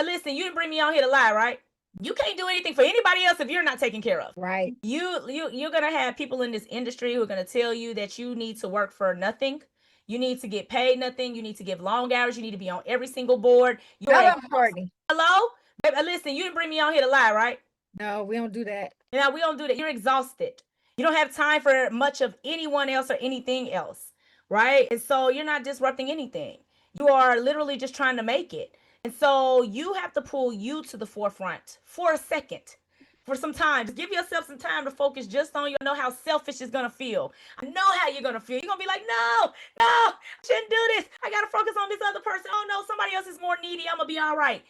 listen, you didn't bring me on here to lie, right? You can't do anything for anybody else if you're not taken care of. Right. You're gonna have people in this industry who are gonna tell you that you need to work for nothing. You need to get paid nothing. You need to give long hours. You need to be on every single board. You're Shut a up, Courtney. hello, baby. Listen, you didn't bring me on here to lie, right? No, we don't do that. Now we don't do that. You're exhausted. You don't have time for much of anyone else or anything else, right? And so you're not disrupting anything. You are literally just trying to make it. And so you have to pull you to the forefront for a second, for some time. Just give yourself some time to focus just on you. Know how selfish it's gonna feel. I know how you're gonna feel. You're gonna be like, no, no, I shouldn't do this. I gotta focus on this other person. Oh no, somebody else is more needy. I'm gonna be all right.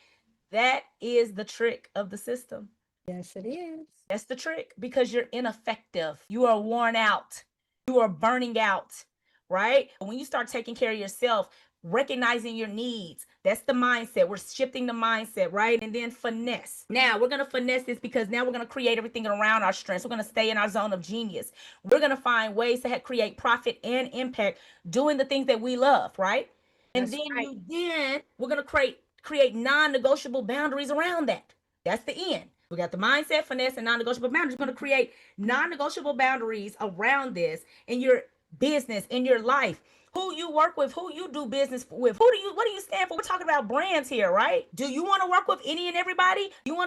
That is the trick of the system. Yes, it is. That's the trick because you're ineffective. You are worn out. You are burning out, right? When you start taking care of yourself, recognizing your needs, that's the mindset. We're shifting the mindset, right? And then finesse. Now, we're going to finesse this because now we're going to create everything around our strengths. We're going to stay in our zone of genius. We're going to find ways to create profit and impact doing the things that we love, right? And That's then right. we're going to create non-negotiable boundaries around that. That's the end. We got the mindset, finesse, and non-negotiable boundaries. We're going to create non-negotiable boundaries around this in your business, in your life. Who you work with, who you do business with, what do you stand for? We're talking about brands here, right? Do you want to work with any and everybody? You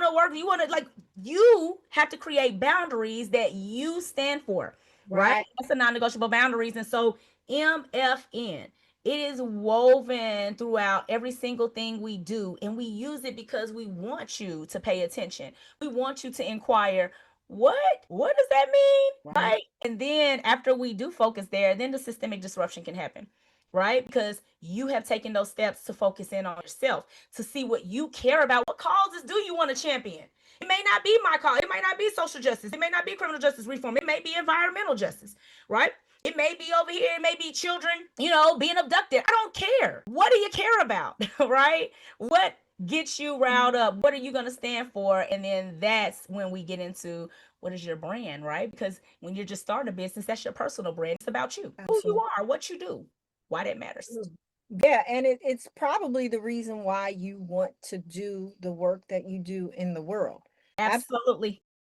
have to create boundaries that you stand for, right? Right. That's the non-negotiable boundaries. And so MFN, it is woven throughout every single thing we do, and we use it because we want you to pay attention. We want you to inquire, what does that mean? Right. Right? And then after we do focus there, then the systemic disruption can happen. Right? Because you have taken those steps to focus in on yourself, to see what you care about. What causes do you want to champion? It may not be my cause. It may not be social justice. It may not be criminal justice reform. It may be environmental justice, right? It may be over here. It may be children, being abducted. I don't care. What do you care about, right? What gets you riled up? What are you going to stand for? And then that's when we get into what is your brand, right? Because when you're just starting a business, that's your personal brand. It's about you, who you Absolutely. are, what you do, why that matters. Yeah, and it's probably the reason why you want to do the work that you do in the world. Absolutely. Absolutely.